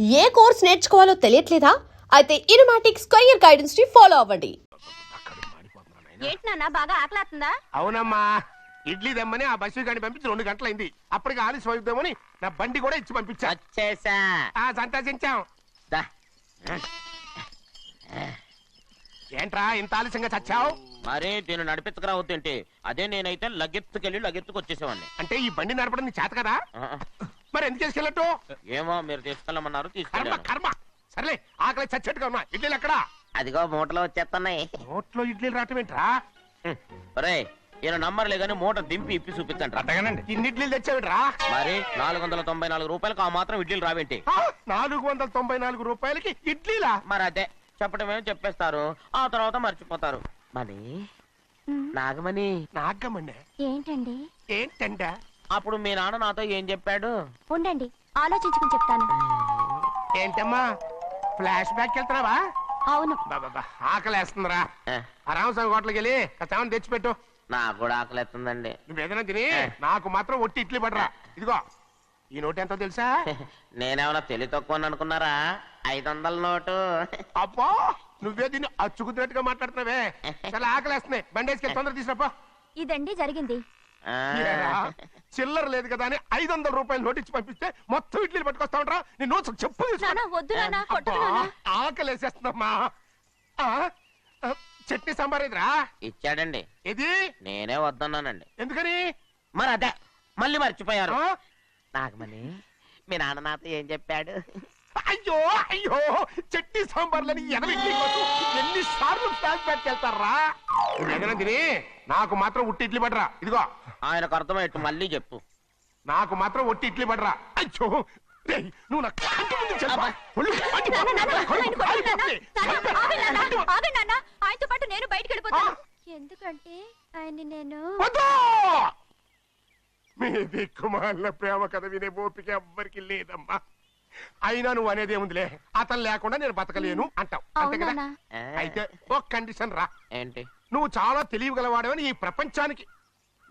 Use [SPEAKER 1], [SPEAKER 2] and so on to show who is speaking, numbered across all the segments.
[SPEAKER 1] ఏ course నేర్చుకోవాలో తెలియట్లేదా? అయితే ఇనుమాటిక్ square guidance ని follow అవ్వండి.
[SPEAKER 2] ఏంటి నాన్న బాగా ఆకలాతుందా?
[SPEAKER 3] అవునమ్మా, ఇడ్లీ దమ్మని ఆ బస్సు గాని పంపించి 2 గంటలైంది. అప్పటికి ఆలస్యం అవుతామని నా బండి కూడా ఇచ్చి పంపించా.
[SPEAKER 4] వచ్చేసా
[SPEAKER 3] సంతోషించాం.
[SPEAKER 4] దా.
[SPEAKER 3] ఏంట్రా ఇంత ఆలస్యంగా చచ్చావు?
[SPEAKER 4] మరి నేను నడిపెత్తుకురావద్దేంటి? అదే నేనైతే లగెత్తుకెళ్ళి లగెత్తుకొచ్చేసేవాడిని.
[SPEAKER 3] అంటే ఈ బండి నడపడం నీ చేత కదా? మరి ఎందుకు తీసుకెళ్ళట్టు?
[SPEAKER 4] ఏమో మీరు తీసుకెళ్ళమన్నారు,
[SPEAKER 3] కర్మ
[SPEAKER 4] తీసుకెళ్ళాను.
[SPEAKER 3] కర్మ. సర్లే, ఆకలి చచ్చేట్టుగా ఉన్నా. ఇడ్లీలు ఎక్కడా?
[SPEAKER 4] అదిగో మూటలో వచ్చేస్తున్నాయి.
[SPEAKER 3] నోట్లో ఇడ్లీలు రావటం ఏంట్రా?
[SPEAKER 4] రే ఈయన నంబర్లే గానీ మూట దింపి ఇప్పి చూపించండి.
[SPEAKER 3] అట్టగానండి. ఇన్ని ఇడ్లీలు తెచ్చావిడ్రా?
[SPEAKER 4] మరి 494 రూపాయలకు ఆ మాత్రం ఇడ్లీలు రావేంటి?
[SPEAKER 3] 494 రూపాయలకి ఇడ్లీలా?
[SPEAKER 4] మరి అదే చెప్పడమే చెప్పేస్తారు, ఆ తర్వాత మర్చిపోతారు. మనీ నాగమణి
[SPEAKER 3] నాగమ్మండి.
[SPEAKER 2] ఏంటండి?
[SPEAKER 3] ఏంటంట?
[SPEAKER 4] అప్పుడు మీ నాన్న నాతో ఏం చెప్పాడు?
[SPEAKER 2] ఉండండి ఆలోచించుకుని చెప్తాను.
[SPEAKER 3] ఏంటమ్మా, ఫ్లాష్ బ్యాక్ వెళ్తున్నావా?
[SPEAKER 2] అవును.
[SPEAKER 3] బాబా ఆకలేస్తుందిరా.
[SPEAKER 4] ఏ,
[SPEAKER 3] ఆ రామస్వామి హోటల్కి వెళ్ళి కచ్చామని తెచ్చిపెట్టు.
[SPEAKER 4] నాకు కూడా ఆకలిస్తుందండి.
[SPEAKER 3] నువ్వేదైనా తిని నాకు మాత్రం ఒట్టి ఇడ్లీ పడరా. ఇదిగో ఈ నోటు ఎంతో తెలుసా?
[SPEAKER 4] నేనేమన్నా తెలివి తక్కువ అనుకున్నారా? 500 నోటు.
[SPEAKER 3] అబ్బా, నువ్వే దీన్ని అచ్చుకుతున్నట్టుగా మాట్లాడుతున్నావే. చాలా ఆకలేస్తున్నాయి. బండేసుకెళ్ళి తొందర తీసుకురాపో.
[SPEAKER 2] ఇదండి జరిగింది.
[SPEAKER 4] ఆ,
[SPEAKER 3] చిల్లర లేదు కదా అని 500 రూపాయలు నోటు ఇచ్చి పంపిస్తే మొత్తం ఇడ్లీలు పట్టుకొస్తా ఉంటా. నీ నోట్స్ చెప్పు.
[SPEAKER 2] నాన్న వద్దు నాన్న, కొట్టకు నాన్న.
[SPEAKER 3] ఆకలేసేస్తుందమ్మా. చట్నీ సాంబార్ ఇదిరా?
[SPEAKER 4] ఇచ్చాడండి.
[SPEAKER 3] ఇది
[SPEAKER 4] నేనే వద్దన్నానండి.
[SPEAKER 3] ఎందుకని?
[SPEAKER 4] మరి అదే మళ్ళీ మర్చిపోయారు.
[SPEAKER 3] ఆ?
[SPEAKER 4] నాగమణి మీ నాన్న నాతో ఏం చెప్పాడు?
[SPEAKER 3] అయ్యో అయ్యో, చట్నీ సాంబార్లని ఎన్నిసార్లు ఫ్లాష్ బ్యాక్ వెళ్తారా? నువ్వేదైనా తిని నాకు మాత్రం ఉట్టి ఇడ్లీ పడరా. ఇదిగో
[SPEAKER 4] ఆయనకు అర్థమయ్యట్టు మళ్ళీ చెప్పు.
[SPEAKER 3] నాకు మాత్రం ఒట్టి ఇడ్లీ పడరా. అయ్యో రేయ్, నువ్వు నా కంటి ముందు చెప్పా. ఒళ్ళు మండిపోతుంది.
[SPEAKER 2] ఆగండి నాన్న, ఆయనతో పాటు నేను బయటికి వెళ్ళిపోతాను. ఎందుకంటే ఆయన్ని నేను
[SPEAKER 3] వద్దు! మీ దిక్కుమాలిన ప్రేమ కథ వినే ఓపిక ఎవ్వరికి లేదమ్మా. అయినా నువ్వు అనేది ఏముందిలే, అతను లేకుండా నేను బతకలేను అంటావు, అంతే కదా?
[SPEAKER 2] అవునా?
[SPEAKER 3] అయితే ఒక కండిషన్ రా.
[SPEAKER 4] ఏంటి?
[SPEAKER 3] నువ్వు చాలా తెలియగలవాడవని ఈ ప్రపంచానికి,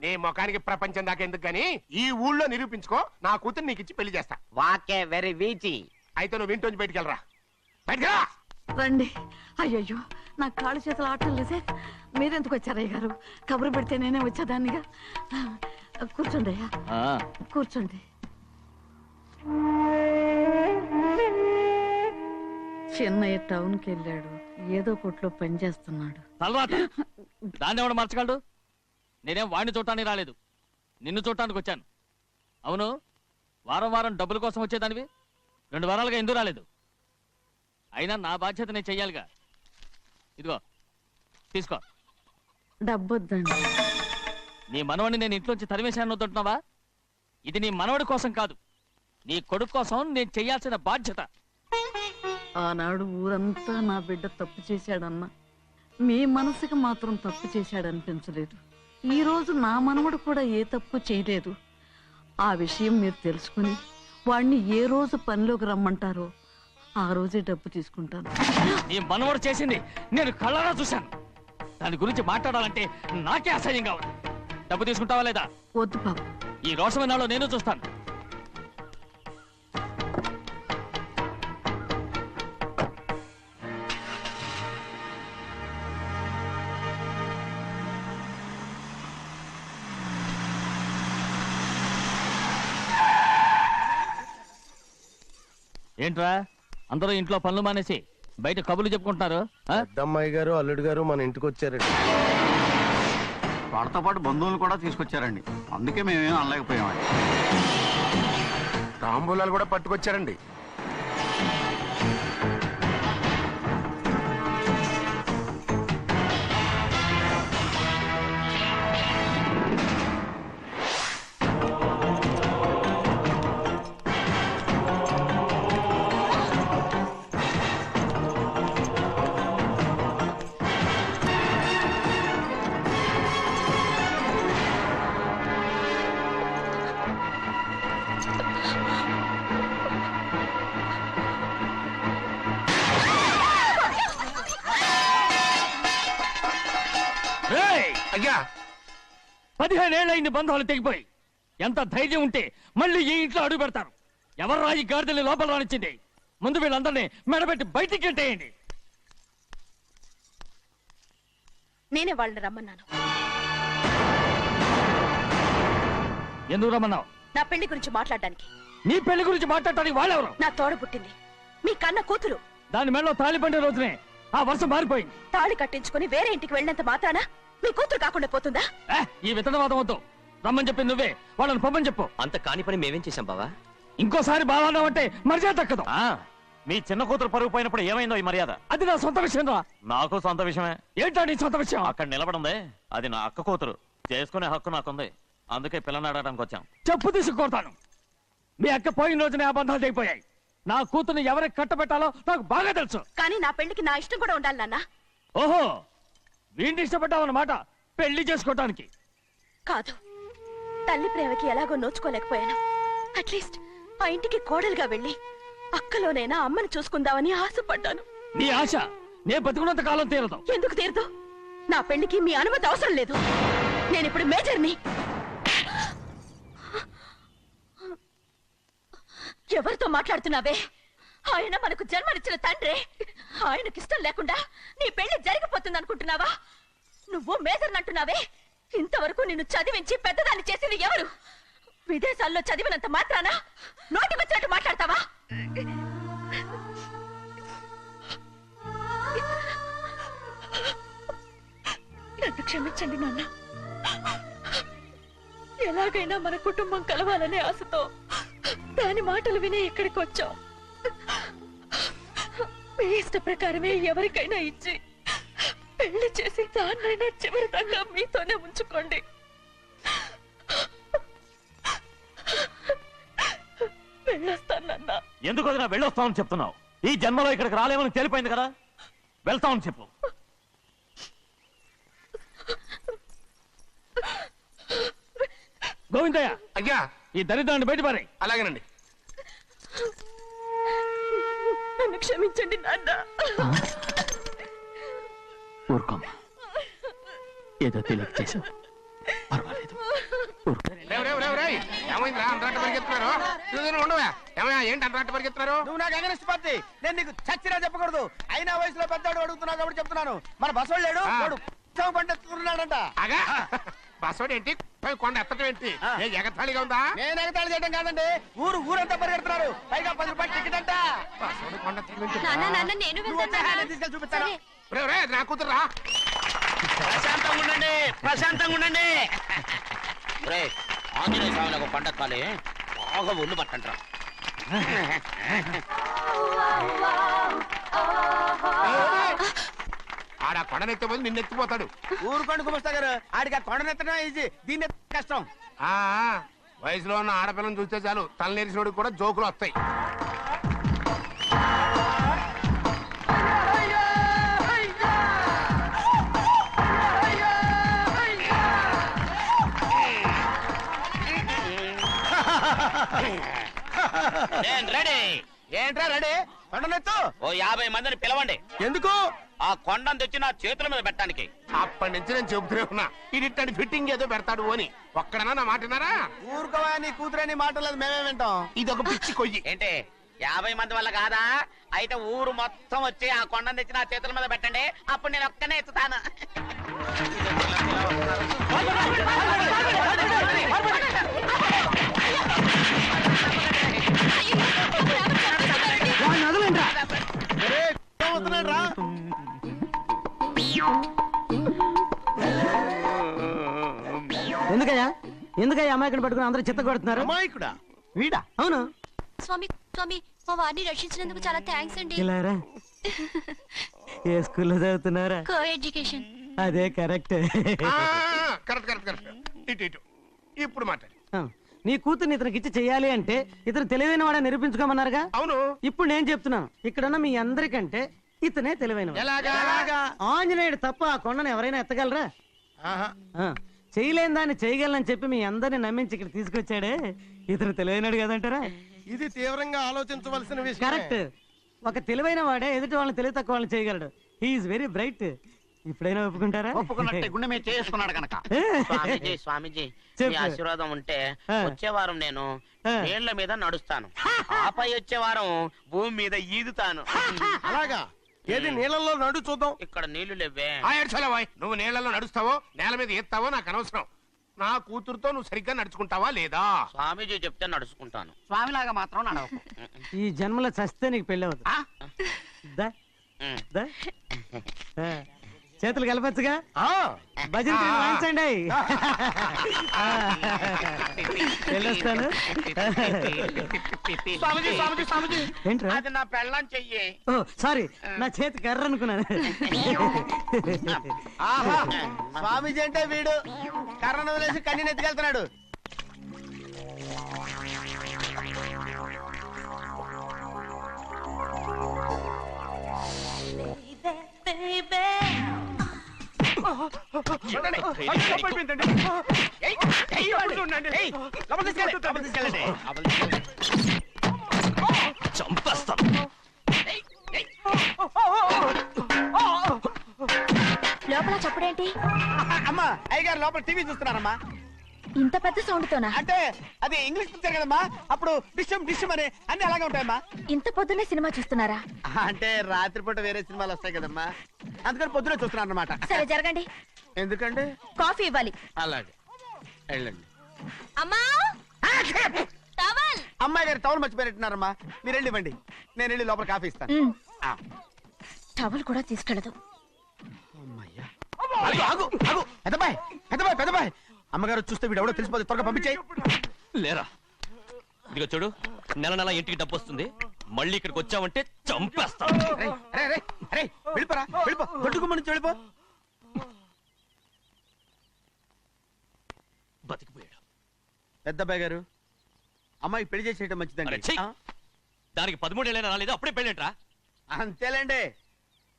[SPEAKER 3] నీ ముఖానికి ప్రపంచం దాకా ఎందుకు గాని ఈ ఊళ్ళో నిరూపించుకో. నా కూతురు నీకు ఇచ్చి పెళ్లి చేస్తా.
[SPEAKER 4] వాకే వెరీ వీచి.
[SPEAKER 3] అయితే నువ్వు ఇంటి బయటికి వెళ్ళరా. బయటికి
[SPEAKER 5] రండి. అయ్యయ్యో నా కాళ్ళు చేతులు ఆటలు లేసే. మీరెందుకు వచ్చారయ్య గారు? కబురు పెడితే నేనే వచ్చేదాన్నిగా. కూర్చోండి అయ్యా, కూర్చోండి. చిన్నయ్య టౌన్కి వెళ్ళాడు, ఏదో కొట్లో పని చేస్తున్నాడు.
[SPEAKER 6] తర్వాత దాన్ని ఎవడు మర్చగలడు? నేనేం వాడిని చూడటానికి రాలేదు, నిన్ను చూడటానికి వచ్చాను. అవును, వారం వారం డబ్బుల కోసం వచ్చేదానివి 2 వారాలుగా ఎందుకు రాలేదు? అయినా నా బాధ్యత నేను చెయ్యాలిగా. ఇదిగో తీసుకో.
[SPEAKER 5] డబ్బొద్దండి.
[SPEAKER 6] నీ మనవడిని నేను ఇంట్లోంచి తరిమేశాను వద్దంటున్నావా? ఇది నీ మనవడి కోసం కాదు, నీ కొడుకు కోసం నేను చెయ్యాల్సిన బాధ్యత.
[SPEAKER 5] ఆనాడు ఊరంతా నా బిడ్డ తప్పు చేశాడన్నా, మీ మనసుకి మాత్రం తప్పు చేశాడనిపించలేదు. ఈ రోజు నా మనవడు కూడా ఏ తప్పు చేయలేదు. ఆ విషయం మీరు తెలుసుకుని వాడిని ఏ రోజు పనిలోకి రమ్మంటారో ఆ రోజే డబ్బు తీసుకుంటాను.
[SPEAKER 6] నీ మనవడు చేసింది నేను కళ్ళారా చూశాను. దాని గురించి మాట్లాడాలంటే నాకే అసహ్యంగా ఉంది. డబ్బు తీసుకుంటావా లేదా?
[SPEAKER 5] వద్దు బాబు.
[SPEAKER 6] ఈ రోషమైనాలో నేను చూస్తాను. ఏంట్రా అందరూ ఇంట్లో పనులు మానేసి బయట కబుర్లు చెప్పుకుంటున్నారు?
[SPEAKER 7] పెద్దమ్మాయి గారు అల్లుడు గారు మన ఇంటికి వచ్చారండి.
[SPEAKER 8] వాళ్ళతో పాటు బంధువులు కూడా తీసుకొచ్చారండి, అందుకే మేమేం అనలేకపోయామండి.
[SPEAKER 3] తాంబూలాలు కూడా పట్టుకొచ్చారండి. అయ్యా
[SPEAKER 6] 15 ఏళ్ళైంది బంధాలు తెగిపోయి. ఎంత ధైర్యం ఉంటే మళ్ళీ ఈ ఇంట్లో అడుగు పెడతారు? ఎవరు రాయి గాడిదల్ని లోపల రానిచ్చింది? ముందు వీళ్ళందరినీ మెడబెట్టి బయటికి గెంటేయండి.
[SPEAKER 2] నేనే వాళ్ళని రమ్మన్నాను.
[SPEAKER 6] ఎందుకు రమ్మన్నావు?
[SPEAKER 2] నా పెళ్లి గురించి మాట్లాడడానికి.
[SPEAKER 6] నీ పెళ్లి గురించి మాట్లాడటానికి వాళ్ళెవరు?
[SPEAKER 2] నా తోడ పుట్టింది, మీ కన్న కూతురు.
[SPEAKER 6] దాని మెడలో తాళి పండే రోజునే ఆ వర్షం మారిపోయింది.
[SPEAKER 2] తాళి కట్టించుకుని వేరే ఇంటికి వెళ్ళినంత మాత్రాన మీ కూతురు కాకుండా పోతుందా?
[SPEAKER 6] ఈ విత్తనవాదం వద్దు. రమ్మని చెప్పి నువ్వే వాళ్ళని పొమ్మని చెప్పు.
[SPEAKER 9] అంత కాని పని మేమేం చేశాం బావా?
[SPEAKER 6] ఇంకోసారి బావన్నావంటే మర్యాద తక్కదు.
[SPEAKER 10] మీ చిన్న కూతురు పరుగు పోయినప్పుడు ఏమైందో ఈ మర్యాద?
[SPEAKER 6] అది నా సొంత విషయం రా.
[SPEAKER 10] నాకు సొంత విషయమే.
[SPEAKER 6] ఏంటో నీ సొంత విషయం?
[SPEAKER 10] అక్కడ నిలబడిందే అది నా అక్క కూతురు. చేసుకునే హక్కు నాకుంది. అందుకే పిల్లని అడగడానికి వచ్చాం.
[SPEAKER 6] చెప్పు తీసుకొడతాను. మీ అక్క పోయిన రోజునే అబద్ధాలు అయిపోయాయి. నా కూతుర్ని ఎవరికి కట్టబెట్టాలో నాకు బాగా తెలుసు.
[SPEAKER 2] కానీ నా పెళ్లికి నా ఇష్టం కూడా ఉండాలి నాన్న.
[SPEAKER 6] ఓహో, వీడిని ఇష్టపడ్డావన్నమాట పెళ్లి చేసుకోవటానికి.
[SPEAKER 2] కాదు, తల్లి ప్రేమకి ఎలాగో నోచుకోలేకపోయాను. అట్లీస్ట్ ఆ ఇంటికి కోడలుగా వెళ్ళి అక్కలోనైనా అమ్మని చూసుకుందామని ఆశపడ్డాను.
[SPEAKER 6] నీ ఆశ నే బతుకున్నంత కాలం తీరదు.
[SPEAKER 2] ఎందుకు తీరదు? నా పెళ్లికి మీ అనుమతి అవసరం లేదు. నేనిప్పుడు మేజర్ని. ఎవరితో మాట్లాడుతున్నావే? ఆయన మనకు జన్మనిచ్చిన తండ్రి. ఆయనకిష్టం లేకుండా నీ పెళ్లి జరిగిపోతుంది అనుకుంటున్నావా? నువ్వు మేజర్ అంటున్నావే. ఇంతవరకు నిన్ను చదివించి పెద్దదాన్ని చేసింది ఎవరు? విదేశాల్లో చదివినంత మాత్రాన నోటికొచ్చినట్టు మాట్లాడతావా? నన్ను క్షమించండి నాన్న. ఎలాగైనా మన కుటుంబం కలవాలనే ఆశతో దాని మాటలు వినే ఇక్కడికి వచ్చాం. మీ ఇష్ట ప్రకారమే ఎవరికైనా ఇచ్చి పెళ్లి చేసి దాన్నైనా చివరి దాకా మీతోనే ఉంచుకోండి. వెళ్ళొస్తానన్నా.
[SPEAKER 10] ఎందుకు వదినా వెళ్ళొస్తామని చెప్తున్నావు? ఈ జన్మలో ఇక్కడికి రాలేమని తెలిపోయింది కదా. వెళ్తామని చెప్పు.
[SPEAKER 6] గోవిందయ్య,
[SPEAKER 3] అయ్యా,
[SPEAKER 6] ఈ దరిద్రాన్ని బయటపడే.
[SPEAKER 3] అలాగేనండి.
[SPEAKER 2] నన్ను క్షమించండి నాన్న.
[SPEAKER 6] ఊరుకోమ్మా, ఏదో తెలియక చేసావు, పర్వాలేదు.
[SPEAKER 3] ఏమైందిరా అంతరాట పరిగెత్తున్నారు? ఉండవా? ఏమయ్యా, ఏంటి అంతరాట పరిగెత్తున్నారు?
[SPEAKER 4] నువ్వు నాకు అగనిస్ట్ పార్టీ. నేను నీకు చచ్చినా చెప్పకూడదు. అయినా వయసులో పెద్దవాడు అడుగుతున్నావు కాబట్టి చెప్తున్నాను. మన బసవాడు లేడు, వాడు పండిస్తున్నాడంట.
[SPEAKER 3] అగా బస్సోడు ఏంటి, కొండ ఎత్తడం ఏంటి? ఎగతాళిగా ఉందా?
[SPEAKER 4] నేను ఎగతాళి చేయడం కాదండి, ఊరంతా పరిగెడుతున్నారు. పైగా 10 రూపాయలు టికెట్ అంట.
[SPEAKER 3] బస్సోడు కొండ
[SPEAKER 2] నేను
[SPEAKER 4] తీసుకెళ్ళి చూపిస్తాను.
[SPEAKER 3] నా కూతురా.
[SPEAKER 4] ప్రశాంతంగా ఉండండి, ప్రశాంతంగా ఉండండి.
[SPEAKER 9] ఆంజనేయ స్వామికి ఒక పండగ కాలే బాగా ఒళ్ళు పట్టంటారా.
[SPEAKER 3] ఆడ కొండనెత్తే పోయి నిన్నెత్తిపోతాడు.
[SPEAKER 4] ఊరుకోండి కుమస్తా గారు, ఆడికి ఆ కొండనెత్తడం ఈజీ, దీన్ని కష్టం.
[SPEAKER 3] వయసులో ఉన్న ఆడపిల్లని చూస్తే చాలు తలనేరిసినోడికి కూడా జోకులు వస్తాయి.
[SPEAKER 9] రెడీ.
[SPEAKER 4] ఏంట్రా రెడీ? కొండనెత్తు.
[SPEAKER 9] ఓ 50 మందిని పిలవండి.
[SPEAKER 4] ఎందుకు?
[SPEAKER 9] ఆ కొండను తెచ్చి నా చేతుల మీద పెట్టడానికి.
[SPEAKER 3] అప్పటి నుంచి నేను చెబుతూనే ఉన్నా, ఇడిట్టని ఫిట్టింగ్ ఏదో పెడతాడు అని. ఒక్కడనా నా మాట విన్నారా?
[SPEAKER 4] ఊరుకోవా, నీ కూతురని మాటలేదు, మేమే వింటాం.
[SPEAKER 3] ఇదొక పిచ్చి కొయ్యి.
[SPEAKER 9] ఏంటి 50 మంది వల్ల కాదా? అయితే ఊరు మొత్తం వచ్చి ఆ కొండను తెచ్చి నా చేతుల మీద పెట్టండి. అప్పుడు నేను ఒక్కనే ఎత్తుతాను.
[SPEAKER 4] ఎందుకయ్యా అమ్మాయిని పట్టుకుని అందరూ చిత్త కొడుతున్నారు?
[SPEAKER 3] అమాయకుడా
[SPEAKER 4] వీడా? అవును.
[SPEAKER 2] స్వామి స్వామి, మా వారిని రక్షించినందుకు చాలా థ్యాంక్స్ అండి.
[SPEAKER 4] ఇలారా, ఏ స్కూల్లో చదువుతున్నారా?
[SPEAKER 2] Co education.
[SPEAKER 4] అదే కరెక్ట్.
[SPEAKER 3] Correct correct correct. ఇటు ఇటు ఇప్పుడు మాట్లాడు.
[SPEAKER 4] నీ కూతుర్ని ఇతనికి ఇచ్చి చెయ్యాలి అంటే ఇతను తెలివైన వాడే నిరూపించుకోమన్నారుగా.
[SPEAKER 3] అవును.
[SPEAKER 4] ఇప్పుడు నేను చెప్తున్నాను, ఇక్కడున్న మీ అందరికంటే ఇతనే తెలివైన.
[SPEAKER 3] ఎలాగా?
[SPEAKER 4] ఆంజనేయుడు తప్ప ఆ కొండను ఎవరైనా ఎత్తగలరా? చేయలేని దాన్ని చేయగలనని చెప్పి మీ అందరిని నమ్మించి ఇక్కడ తీసుకొచ్చాడే, ఇతను తెలివైనడు కదంటారా?
[SPEAKER 7] ఇది తీవ్రంగా ఆలోచించవలసిన విషయం.
[SPEAKER 4] కరెక్ట్. ఒక తెలివైన వాడే ఎదుటి వాళ్ళని తెలివి తక్కువ వాళ్ళని చేయగలడు. He's very bright. ఇప్పుడైనా ఒప్పుకుంటారా?
[SPEAKER 8] ఒప్పుకున్నట్టే గుండె మీద చేసుకున్నాడు కనుక.
[SPEAKER 9] స్వామీజీ స్వామీజీ మీ
[SPEAKER 4] చెప్పు.
[SPEAKER 9] ఆశీర్వాదం ఉంటే వచ్చే వారం నేను
[SPEAKER 4] ఆ.
[SPEAKER 9] నీళ్ల మీద నడుస్తాను, ఆపై వచ్చే వారం భూమి మీద ఈదుతాను.
[SPEAKER 7] అలాగా ఏది నీళ్ళల్లో నడు చూద్దాం.
[SPEAKER 9] ఇక్కడ నీళ్లు లేవే.
[SPEAKER 3] నువ్వు నీళ్లలో నడుస్తావో నేల మీద ఎత్తావో నాకు అనవసరం. నా కూతురుతో నువ్వు సరిగ్గా నడుచుకుంటావా లేదా?
[SPEAKER 9] స్వామీజీ చెప్తే నడుచుకుంటాను.
[SPEAKER 8] స్వామిలాగా మాత్రం నడవకు.
[SPEAKER 4] ఈ జన్మలో చస్తే నీకు పెళ్ళి అవుతుంది.
[SPEAKER 9] ఆ?
[SPEAKER 4] దా,
[SPEAKER 9] ఉమ్.
[SPEAKER 4] దా. ఆ, చేతులు కలపచ్చుగా.
[SPEAKER 7] ఆ,
[SPEAKER 4] భజన తీరు వాయించండి. వెళ్ళొస్తాను.
[SPEAKER 9] స్వామీజీ స్వామీజీ స్వామీజీ
[SPEAKER 4] ఏంట్రా?
[SPEAKER 9] అది నా పెళ్ళం చెయ్యి.
[SPEAKER 4] ఓ సారీ, నా చేతి కర్ర అనుకున్నాను.
[SPEAKER 7] స్వామీజీ అంటే వీడు కర్రను వదిలేసి కన్నీ ఎత్తుకెళ్తున్నాడు.
[SPEAKER 6] చంపేస్తాను.
[SPEAKER 2] లోపల చప్పుడేంటి?
[SPEAKER 7] అమ్మా అయ్యగారు లోపల టీవీ చూస్తున్నారమ్మా.
[SPEAKER 2] ఇంత పెద్ద సౌండ్ తోనా?
[SPEAKER 7] అంటే అది ఇంగ్లీష్ పిక్చర్ కదమ్మా, అప్పుడు డిషం డిషం అని అన్ని అలాగే ఉంటాయమ్మా.
[SPEAKER 2] ఇంత పొద్దున్నే సినిమా చూస్తున్నారా?
[SPEAKER 7] అంటే రాత్రిపూట వేరే సినిమాలు వస్తాయి కదమ్మా, అందుకని పొద్దునే చూస్తున్నాను అనమాట.
[SPEAKER 2] సరే జరగండి,
[SPEAKER 7] ఎందుకండి?
[SPEAKER 2] కాఫీ ఇవ్వాలి.
[SPEAKER 7] అలాగే వెళ్ళండి.
[SPEAKER 2] అమ్మా టవల్.
[SPEAKER 7] అమ్మాయి గారు టౌన్ మర్చిపోయినట్టున్నారమ్మా, మీరు వెళ్ళి ఇవ్వండి, నేను వెళ్ళి లోపల కాఫీ ఇస్తాను. ఆ.
[SPEAKER 2] టవల్ కూడా తీసుకెళ్ళదు.
[SPEAKER 7] అమ్మయ్యా. ఆగు, ఆగు, ఆగు. పెద్దబాయ్ పెద్దబాయ్ పెద్దబాయ్, అమ్మగారు చూస్తే వీడు ఎవడో తెలిసిపోతే త్వరగా పంపించేయి.
[SPEAKER 6] లేరా, ఇదిగో చూడు, నెల నెల ఇంటికి డబ్బు వస్తుంది, మళ్ళీ ఇక్కడికి వచ్చావంటే చంపేస్తాను.
[SPEAKER 7] వెళ్ళిపోరా, వెళ్ళిపో, దొడ్డుకుమ్మ నుంచి వెళ్ళిపో.
[SPEAKER 6] బతికిపోయాడు.
[SPEAKER 7] పెద్దబాయ్ గారు, అమ్మాయి పెళ్లి చేసేయటం
[SPEAKER 6] అరే,
[SPEAKER 7] మంచిదండి.
[SPEAKER 6] ఛీ!
[SPEAKER 7] ఆ?
[SPEAKER 6] దానికి 13 ఏళ్ళైనా రాలేదు, అప్పుడే పెళ్ళేంట్రా?
[SPEAKER 7] అంతేలేండి,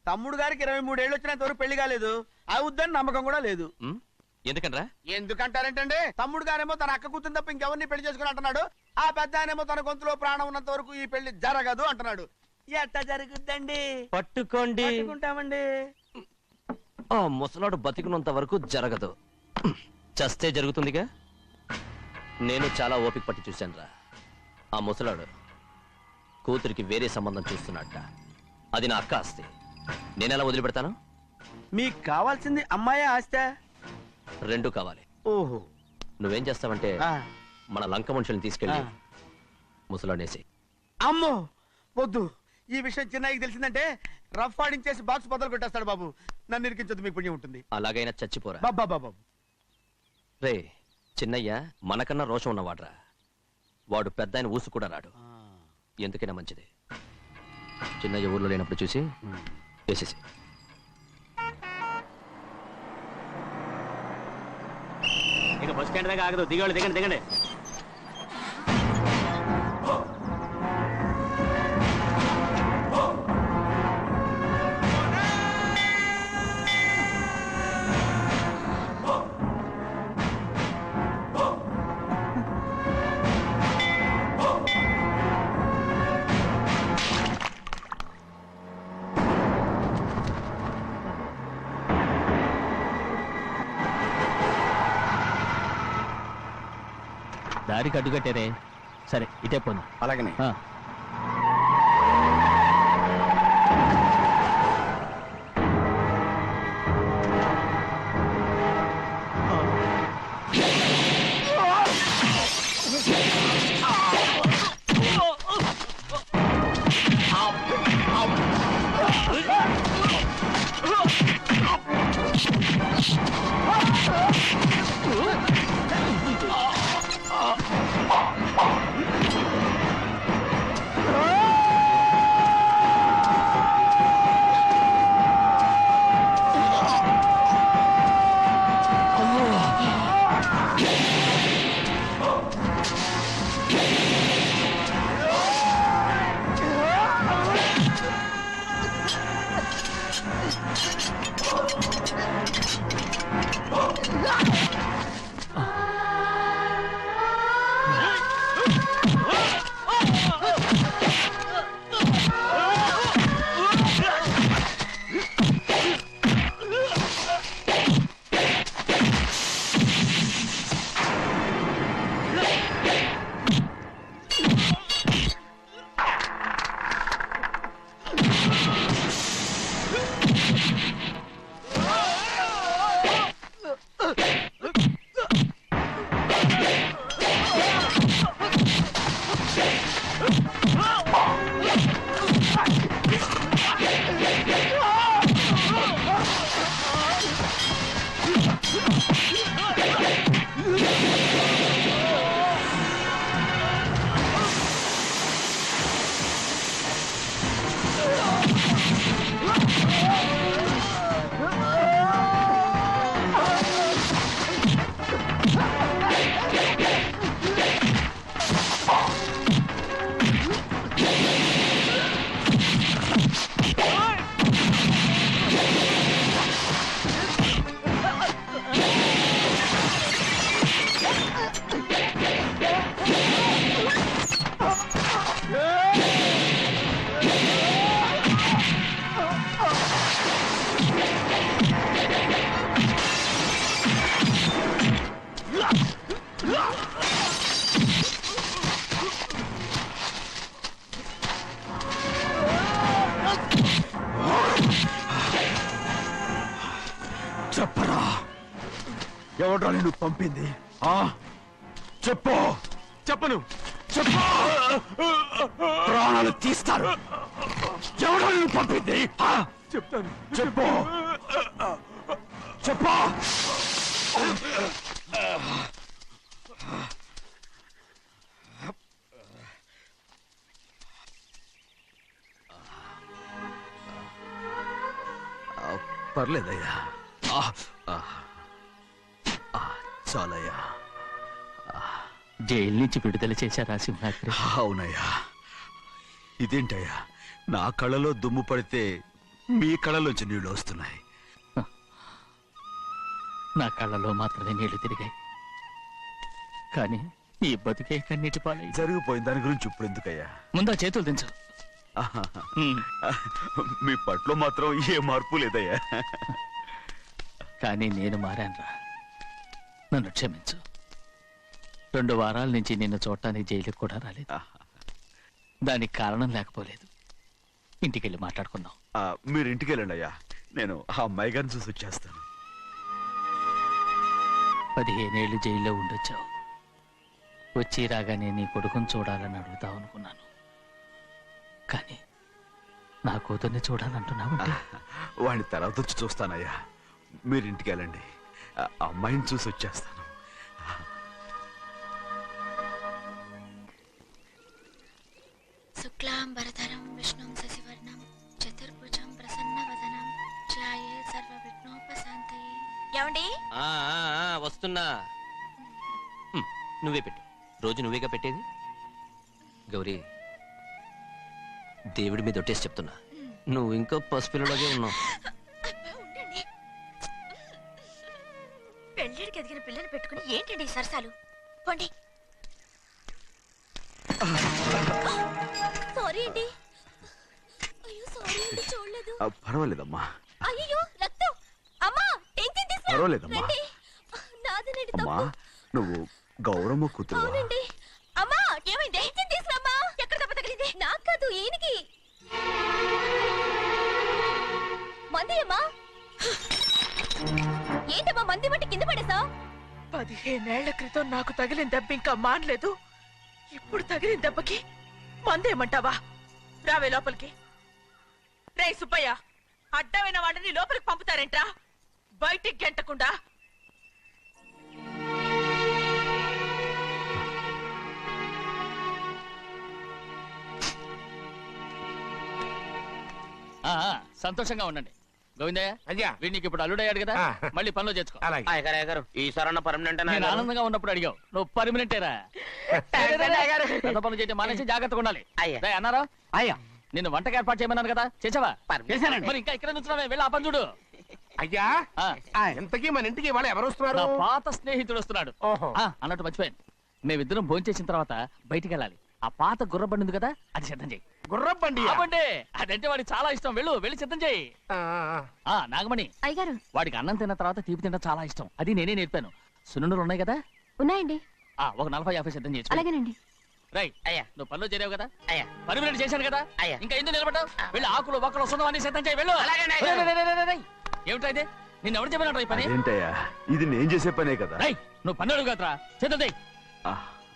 [SPEAKER 7] తమ్ముడు గారికి 23 ఏళ్ళు వచ్చినంత వరకు పెళ్లి కాలేదు, అవుద్దని నమ్మకం కూడా లేదు.
[SPEAKER 6] ఉమ్, ఎందుకనరా?
[SPEAKER 7] ఎందుకంటారేంటండి, తమ్ముడు గారేమో తన అక్క కూతురు తప్ప ఇంకెవరిని పెళ్లి చేసుకుని అంటున్నాడు, ఆ పెద్ద ఆయనేమో తన గొంతులో ప్రాణం ఉన్నంత వరకు ఈ పెళ్లి జరగదు అంటున్నాడు. ఎట్టా జరుగుద్దండి?
[SPEAKER 6] పట్టుకోండి.
[SPEAKER 7] పట్టుకుంటామండి.
[SPEAKER 6] ఆ ముసలాడు బతికినంత వరకు జరగదు, చస్తే జరుగుతుందిగా. నేను చాలా ఓపిక పట్టి చూశానురా. ఆ ముసలాడు కూతురికి వేరే సంబంధం చూస్తున్నట్ట. అది నా అక్క ఆస్తి, నేనెలా వదిలిపెడతాను?
[SPEAKER 7] మీకు కావాల్సింది అమ్మాయి ఆస్తా?
[SPEAKER 6] రెండూ కావాలి.
[SPEAKER 7] ఓహో.
[SPEAKER 6] నువ్వేం చేస్తావంటే
[SPEAKER 7] ఆ.
[SPEAKER 6] మన లంక మనుషుల్ని తీసుకెళ్ళి
[SPEAKER 7] ఆ.
[SPEAKER 6] ముసలాడేసి.
[SPEAKER 7] అమ్మో వద్దు, ఈ విషయం చిన్నయ్యకి తెలిసిందంటే రఫ్ ఆడించేసి బాక్స్ బదులు కొట్టేస్తాడు బాబు. నన్ను ఇరికించదు, మీకు పుణ్యం ఉంటుంది.
[SPEAKER 6] అలాగైనా చచ్చిపోరా.
[SPEAKER 7] బాబా బాబు.
[SPEAKER 6] రే చిన్నయ్య మనకన్నా రోషం ఉన్నవాడ్రా. వాడు పెద్ద ఆయన ఊసు కూడా రాడు. ఎందుకైనా మంచిది చిన్నయ్య ఊర్లో లేనప్పుడు చూసి వేసేసి.
[SPEAKER 9] ఇక బస్ స్టాండ్ దాకా ఆగదు, దిగండి దిగండి దిగండి.
[SPEAKER 6] దారికి అడ్డుకట్టారే. సరే ఇటే పోను.
[SPEAKER 8] అలాగనే. ఎవడ్రా నిన్ను పంపింది? చెప్పు.
[SPEAKER 3] చెప్పను.
[SPEAKER 8] చెప్పు. ప్రాణాలు తీస్తారు. ఎవడ్రా నిన్ను పంపింది?
[SPEAKER 3] చెప్తాను.
[SPEAKER 8] చెప్పు. చెప్పు. పర్లేదయ్యా. చాలయ్యా.
[SPEAKER 6] జైలు నుంచి విడుదల చేశారా సింహాద్రి?
[SPEAKER 8] అవునయ్యా. ఇదేంటయ్యా, నా కళ్ళలో దుమ్ము పడితే మీ కళ్ళలోంచి నీళ్లు వస్తున్నాయి.
[SPEAKER 6] నా కళ్ళలో మాత్రమే నీళ్లు తిరిగాయి, కానీ నీ బతుకే కన్నీటి పాలై.
[SPEAKER 8] జరిగిపోయిన దాని గురించి ఇప్పుడు ఎందుకయ్యా?
[SPEAKER 6] ముందా చేతులు దించు.
[SPEAKER 8] మీ పట్లో మాత్రం ఏ మార్పు లేదయ్యా.
[SPEAKER 6] కానీ నేను మారానురా, నన్ను క్షమించు. 2 వారాల నుంచి నిన్ను చూడటానికి జైలుకి కూడా రాలేదు. దానికి కారణం లేకపోలేదు. ఇంటికెళ్ళి మాట్లాడుకుందాం.
[SPEAKER 8] మీరు ఇంటికి వెళ్ళండి అయ్యా, నేను ఆ అమ్మాయి గారిని చూసి వచ్చేస్తాను.
[SPEAKER 6] 15 ఏళ్ళు జైల్లో ఉండొచ్చావు. వచ్చి రాగానే నీ కొడుకుని చూడాలని అడుగుతావు అనుకున్నాను, కానీ నా కూతుర్ని చూడాలంటున్నావంటే.
[SPEAKER 8] వాడిని తర్వాత వచ్చి చూస్తానయ్యా, మీరు ఇంటికి వెళ్ళండి. ఆ అమ్మాయిని చూసి వచ్చేస్తాను.
[SPEAKER 11] శుక్లాంబరధరం విష్ణుం శశివర్ణం చతుర్భుజం ప్రసన్నవదనం ధ్యాయే సర్వవిఘ్నోపశాంతయే. ఏమండి?
[SPEAKER 12] వస్తున్నా. నువ్వే పెట్టు. రోజు నువ్వేగా పెట్టేది. గౌరీ, దేవుడి మీద ఒట్టేసి చెప్తున్నా, నువ్వు ఇంకో పసిపిల్లలాగే ఉన్నావు.
[SPEAKER 11] పెళ్ళిడికి ఎదిగిన పిల్లని పెట్టుకుని ఏంటండి ఈ సరసాలు? పోండి. సారీ అండి. అయ్యో సారీ అండి, చూడలేదు.
[SPEAKER 8] పర్వాలేదమ్మా.
[SPEAKER 11] అయ్యో రక్తం. అమ్మా టెన్షన్ తీసుకో.
[SPEAKER 8] పర్వాలేదమ్మా.
[SPEAKER 11] నాదనండి
[SPEAKER 8] అమ్మా,
[SPEAKER 11] తప్పు.
[SPEAKER 8] నువ్వు గౌరమ్మ కూతురు.
[SPEAKER 11] అవునండి. అమ్మా ఏమైంది? టెన్షన్ తీసుకురామ్మా. ఎక్కడ దెబ్బ తగిలింది? నాకు కాదు, ఈయనకి. మంది అమ్మా. ఏంటమ్మా మంది బట్టి కింద పడేసా?
[SPEAKER 2] 15 ఏళ్ల క్రితం నాకు తగిలిన దెబ్బ ఇంకా మానలేదు. ఇప్పుడు తగిలిన దెబ్బకి మందేమంటావా? రావే లోపలికి. రే సుబ్బయ్య, అడ్డమైన వాడిని లోపలికి పంపుతారేంట్రా? బయటికి గెంటకుండా.
[SPEAKER 6] సంతోషంగా ఉండండి. గోవిందయ్య,
[SPEAKER 3] అయ్యా,
[SPEAKER 6] వీడికి ఇప్పుడు అల్లుడయ్యాడు కదా, మళ్ళీ పనిలో చేర్చుకో.
[SPEAKER 9] ఈసారన్న పర్మనెంట్
[SPEAKER 6] నేను ఆనందంగా ఉన్నప్పుడు అడిగావు, నువ్వు పర్మనెంటేరా. పెద్ద పనులు చేయడం మానేసి జాగ్రత్తగా ఉండాలి. రేయ్ అన్నారా?
[SPEAKER 9] అయ్యా,
[SPEAKER 6] నిన్ను వంటకి ఏర్పాటు చేయమన్నాను కదా, చేసావా? మరి ఇంకా ఇక్కడ నుంచున్నావే, వెళ్ళి ఆ పని చూడు.
[SPEAKER 3] అయ్యా, ఇంతకీ మన ఇంటికి వాళ్ళు ఎవరు వస్తున్నారు?
[SPEAKER 6] నా పాత స్నేహితుడు వస్తున్నాడు. అన్నట్టు మర్చిపోయాను, మేమిద్దరం భోంచేసిన తర్వాత బయటికి వెళ్ళాలి. ఆ పాత గుర్రబండి ఉంది కదా, అది సిద్ధం చేయి.
[SPEAKER 3] గుర్రబండి?
[SPEAKER 6] అదంటే వాడికి చాలా ఇష్టం. వెళ్ళి సిద్ధం చేయి. నాగమణి,
[SPEAKER 11] అయ్యగారు,
[SPEAKER 6] వాడికి అన్నం తిన్న తర్వాత తీపి తినడం చాలా ఇష్టం. అది నేనే నేర్పాను. సున్నుండలు ఉన్నాయి కదా?
[SPEAKER 11] ఉన్నాయండి.
[SPEAKER 6] ఒక 40-50 సిద్ధం చేయించు.
[SPEAKER 11] అలాగేనండి.
[SPEAKER 6] రైట్.
[SPEAKER 9] అయ్యా,
[SPEAKER 6] నువ్వు పనిలో చేరావు కదా,
[SPEAKER 9] అయ్యా,
[SPEAKER 6] పర్మనెంట్ చేశాను కదా,
[SPEAKER 9] అయ్యా,
[SPEAKER 6] ఇంకా ఎందుకు నిలబడ్డావు? వెళ్ళి ఆకులు బొక్కలు సున్నవన్నీ సిద్ధం చేయి. వెళ్ళు. ఏమిటా ఇది? నిన్ను ఎవరు చెప్పినట్టు ఈ పని?
[SPEAKER 8] ఏంటయ్యా, ఇది నేను చేసే పనే కదా.
[SPEAKER 6] నువ్వు పని అడుగు కదరా, సిద్ధం చేయి.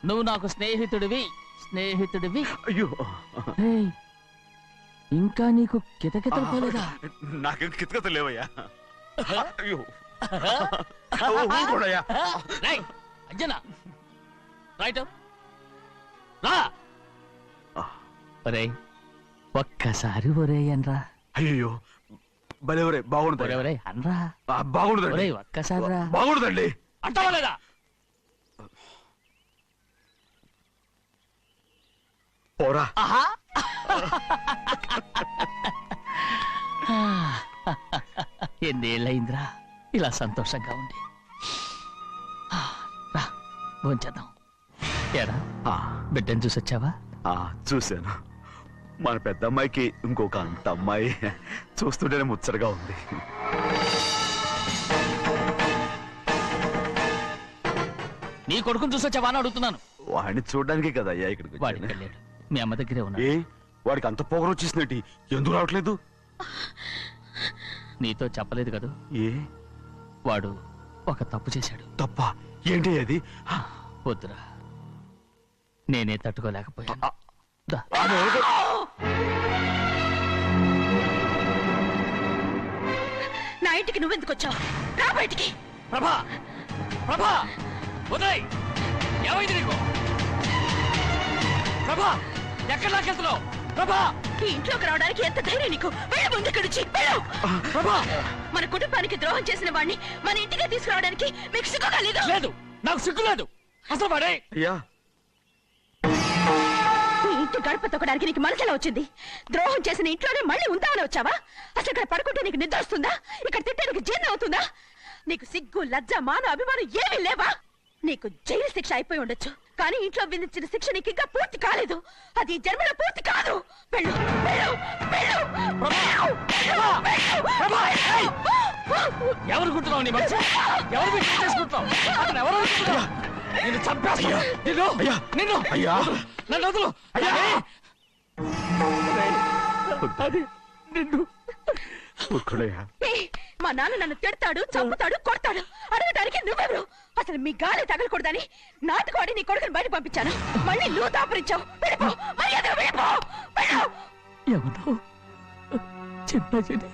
[SPEAKER 6] నువ్వు నాకు స్నేహితుడివి.
[SPEAKER 8] అయ్యో,
[SPEAKER 6] ఇంకా నీకు కితకితలు పోలేదా?
[SPEAKER 8] నాకేం కితకత లేవయ్యా. అయ్యో,
[SPEAKER 6] అజ్జనా రైట్ రా. ఒరేయ్, ఒక్కసారి ఒరే అనరా.
[SPEAKER 8] అయ్యో, భలే బాగుంటుంది.
[SPEAKER 6] ఒరే అనరా.
[SPEAKER 8] బాగుంటుంది.
[SPEAKER 6] ఒక్కసారి రా.
[SPEAKER 8] బాగుంటుందండి.
[SPEAKER 6] అంటావా లేదా?
[SPEAKER 8] పోరా.
[SPEAKER 6] ఎన్నేళ్ళయిందిరా ఇలా సంతోషంగా ఉండి. రా భోంచేద్దాం. ఏరా బిడ్డను చూసొచ్చావా?
[SPEAKER 8] చూశాను. మన పెద్ద అమ్మాయికి ఇంకొక అంత అమ్మాయి. చూస్తుంటేనే ముచ్చటగా ఉంది.
[SPEAKER 6] నీ కొడుకుని చూసొచ్చావా అని అడుగుతున్నాను.
[SPEAKER 8] వాడిని చూడడానికి కదా అయ్యా ఇక్కడికి
[SPEAKER 6] వాడికి వెళ్ళాడు. మీ అమ్మ దగ్గరే ఉన్నా.
[SPEAKER 8] వాడికి అంత పొగరు వచ్చేసినట్టు ఎందుకు రావట్లేదు?
[SPEAKER 6] నీతో చెప్పలేదు కదా.
[SPEAKER 8] ఏ
[SPEAKER 6] వాడు ఒక తప్పు చేశాడు.
[SPEAKER 8] తప్ప ఏంటి అది?
[SPEAKER 6] వద్దురా, నేనే తట్టుకోలేకపోయాను. దా.
[SPEAKER 2] నా ఇంటికి నువ్వెందుకు వచ్చావు? రా బయటికి.
[SPEAKER 6] ప్రభా, ప్రభా, ఉదయ్, ఏమైంది నీకు? ప్రభా, ఎక్కడ లాకెళ్తున్నావు? ప్రభా,
[SPEAKER 2] ఈ ఇంట్లోకి రావడానికి ఎంత ధైర్యం నీకు? వెళ్ళు ముందు ఇక్కడి నుంచి, వెళ్ళు.
[SPEAKER 6] ప్రభా,
[SPEAKER 2] మన కుటుంబానికి ద్రోహం చేసిన వాడిని మన ఇంటికి తీసుకురావడానికి మీకు సిగ్గు కాలేదు?
[SPEAKER 6] లేదు, నాకు సిగ్గు లేదు. అసలు వాడే
[SPEAKER 8] అయ్యా,
[SPEAKER 2] ఈ ఇంటి గడప తొక్కడానికి నీకు మనసులో వచ్చింది. ద్రోహం చేసిన ఇంట్లోనే మళ్ళీ ఉందామని వచ్చావా? అసలు ఇక్కడ పడుకుంటే నీకు నిద్ర వస్తుందా? ఇక్కడ తింటే నీకు జీర్ణం అవుతుందా? నీకు సిగ్గు, లజ్జ, మాన, అభిమానం ఏమీ లేవా? నీకు జైలు శిక్ష అయిపోయి ఉండొచ్చు, కానీ ఇంట్లో విధించిన శిక్ష నీకు ఇంకా పూర్తి కాలేదు. అది ఈ జన్మలో పూర్తి కాదు. వెళ్ళు, వెళ్ళు, వెళ్ళు,
[SPEAKER 6] ఎవరు గుర్తున్నావు? నీ మంచి ఎవరు విషయం చేసుకుంటావు? అతను ఎవరు అనుకుంటున్నావు? నిన్ను చంపేస్తా. నిన్ను నిన్ను
[SPEAKER 8] అయ్యా,
[SPEAKER 6] నన్ను వదులు. అది నిన్ను
[SPEAKER 8] ఒక్కడయ్యా.
[SPEAKER 2] ఏయ్, మా నాన్న నన్ను తిడతాడు, చంపుతాడు, కొడతాడు. అడగడానికి నువ్వెవరు? అసలు మీ గాలి తగలకూడదని నాటుకోడి నీ కొడుకుని బయట పంపించాను. మళ్ళీ నువ్వు దాపరించావు. వెళ్ళిపో, మర్యాదగా వెళ్ళిపో, వెళ్ళు.
[SPEAKER 6] ఎవరు చిన్నజని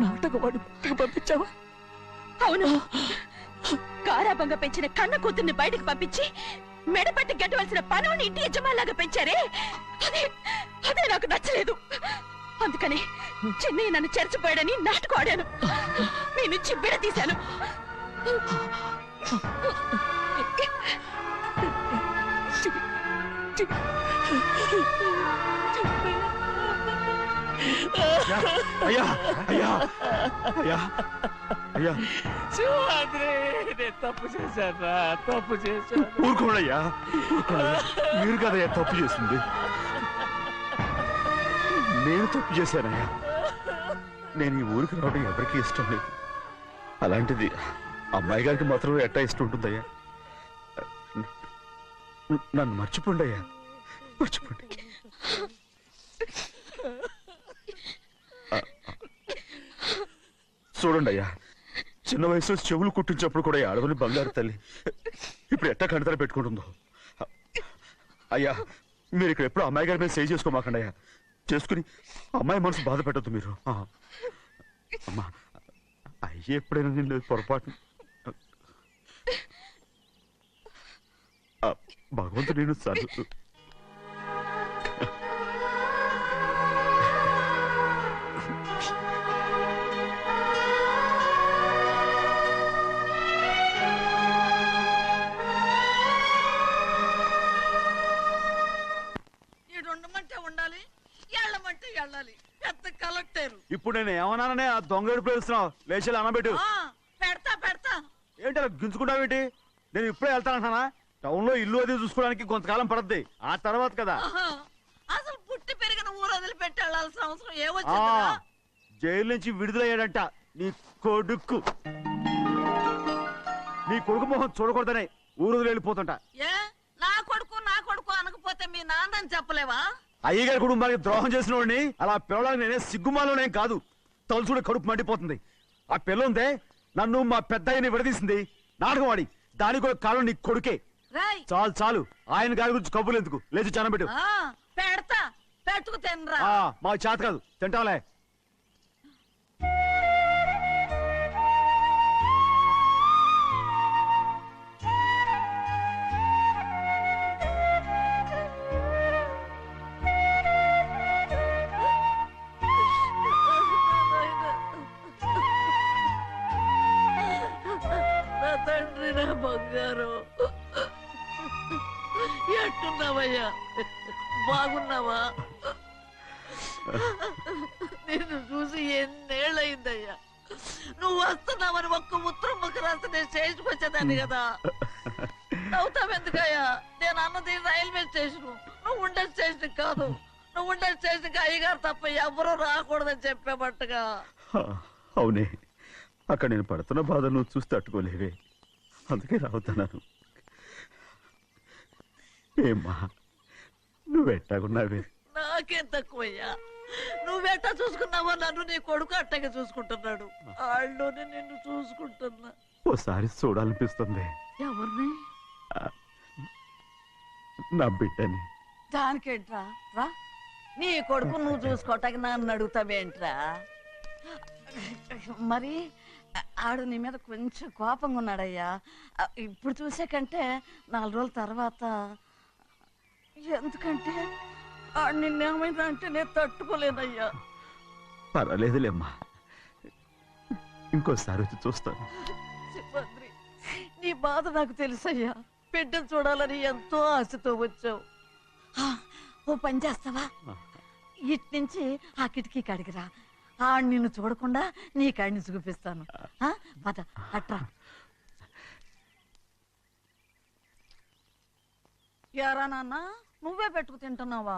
[SPEAKER 6] నాటకవాడు పంపించావా?
[SPEAKER 2] అవును, గారాబంగా పెంచిన కన్న కూతుర్ని బయటకు పంపించి మెడపట్టి గెట్టవలసిన పనుని ఇంటి యజమానిలాగా పెంచారే, అదే నాకు నచ్చలేదు. అందుకని చిన్నయ్య నన్ను చెరచిపోయాడని నాటకం ఆడాను. మీ నుంచి విడదీశాను.
[SPEAKER 8] అయ్యా, అయ్యా, అయ్యా, అయ్యా,
[SPEAKER 6] శివాద్రి, నేను తప్పు చేశాను, తప్పు చేశాను.
[SPEAKER 8] ఊరుకోడయ్యా, మీరు కదయ్యా తప్పు చేసింది. నేను తప్పు చేశానయ్యా. నేను ఈ ఊరికి రావడం ఎవరికీ ఇష్టం లేదు. అలాంటిది అమ్మాయి గారికి మాత్రం ఎట్టా ఇష్టం ఉంటుందయ్యా. నన్ను మర్చిపోండి అయ్యా, మర్చిపోండి. చూడండి అయ్యా, చిన్న వయసులో చెవులు కుట్టించినప్పుడు కూడా ఆడవని బంగారు తల్లి ఇప్పుడు ఎట్టా కణితలు పెట్టుకుంటుందో. అయ్యా, మీరు ఇక్కడ ఎప్పుడు అమ్మాయి గారి మీద సేవ్ చేసుకోమాకండి అయ్యా. చేసుకుని అమ్మాయి మనసు బాధ పెట్టద్దు మీరు. అమ్మా, అయ్యే ఎప్పుడైనా నేను పొరపాటు భగవంతుడు నేను సార్.
[SPEAKER 5] ఉండాలి, ఎళ్ళమంటే వెళ్ళాలి. పెద్ద కలెక్టర్.
[SPEAKER 4] ఇప్పుడు నేను ఏమన్నాననే ఆ దొంగ ఎడుపు వేస్తున్నావు. లేచి అనబెట్టు.
[SPEAKER 5] పెడతా పెడతా.
[SPEAKER 4] ఏంటి అలా గించుకుంటావేంటి? నేను ఇప్పుడే వెళ్తానంటానా? టౌన్ లో ఇల్లు అది చూసుకోవడానికి కొంతకాలం పడద్ది. ఆ తర్వాత కదా.
[SPEAKER 5] అసలు పుట్టి పెరిగిన ఊరు వదిలిపెట్టి వెళ్ళాల్సిన అవసరం ఏమొచ్చిందా?
[SPEAKER 4] జైలు నుంచి విడుదలయ్యాడంట నీ కొడుకు. నీ కొడుకు మొహం చూడకూడదనే ఊరు వదిలి వెళ్ళిపోతుంట.
[SPEAKER 5] ఏ నా కొడుకు అనకపోతే మీ నాన్నని చెప్పలేవా?
[SPEAKER 4] అయ్యగారి కుటుంబానికి ద్రోహం చేసిన వాడిని అలా పిల్లడానికి నేనే సిగ్గుమాలోనేం కాదు. తలుచుడు కడుపు మండిపోతుంది. ఆ పిల్లందే నన్ను మా పెద్దయ్యని విడదీసింది. నాటకం ఆడి దానికి కూడా కారణం నీ కొడుకే. చాలు చాలు, ఆయన గారి గురించి కబుర్లు ఎందుకు? లేచి చనబెట్టు.
[SPEAKER 5] పెడతా, పెట్టుకు తినరా.
[SPEAKER 4] మా చేత కాదు, తింటాలే.
[SPEAKER 5] తండ్రి, నా బంగారు, ఎట్టున్నావయ్యా? బాగున్నావా? నిన్ను చూసి ఎన్నేళ్ళయిందయ్యా. నువ్వు వస్తున్నావని ఒక్క ఉత్తరం ముక్క రాస్తే నేను స్టేషన్కి వచ్చేదాన్ని కదా. నవ్వుతావెందుకయ్యా? నేను అన్నది రైల్వే స్టేషన్, నువ్వు ఉండే స్టేషన్ కాదు. నువ్వు ఉండే స్టేషన్కి అయ్యగారు తప్ప ఎవరూ రాకూడదని చెప్పేమట్టుగా.
[SPEAKER 8] అవునే, అక్కడ నేను పడుతున్న బాధ నువ్వు చూసి తట్టుకోలేవే, అందుకే రావుతున్నాను. ఏమ్మా, నువ్వు ఎట్టాగున్నావే?
[SPEAKER 5] నాకేం తక్కువయ్యా. నువ్వెట్టా చూసుకున్నావో నన్ను నీ కొడుకు అట్టగా చూసుకుంటున్నాడు. వాళ్ళలోనే నిన్ను చూసుకుంటున్నా.
[SPEAKER 8] ఓసారి చూడాలనిపిస్తుంది
[SPEAKER 5] ఎవరిని?
[SPEAKER 8] నా బిడ్డని.
[SPEAKER 5] దానికేంట్రా? రా, నీ కొడుకు నువ్వు చూసుకోవటానికి నన్ను అడుగుతావేంట్రా? మరి ఆడు నీ మీద కొంచెం కోపంగా ఉన్నాడయ్యా. ఇప్పుడు చూసే కంటే 4 రోజుల తర్వాత. ఎందుకంటే ఆడు నిన్నేమైనా అంటే నేను తట్టుకోలేనయ్యా.
[SPEAKER 8] పర్వాలేదులేమ్మా, ఇంకోసారి వచ్చి చూస్తాను.
[SPEAKER 5] సింహాద్రి, నీ బాధ నాకు తెలుసయ్యా. బిడ్డను చూడాలని ఎంతో ఆశతో వచ్చావు. ఓ పని చేస్తావా? ఇటు నుంచి ఆ కిటికీ కాడికిరా. ఆడు నిన్ను చూడకుండా నీ కాడిని చూపిస్తాను. పద అట్రా. యారా నాన్న, నువ్వే పెట్టుకు తింటున్నావా?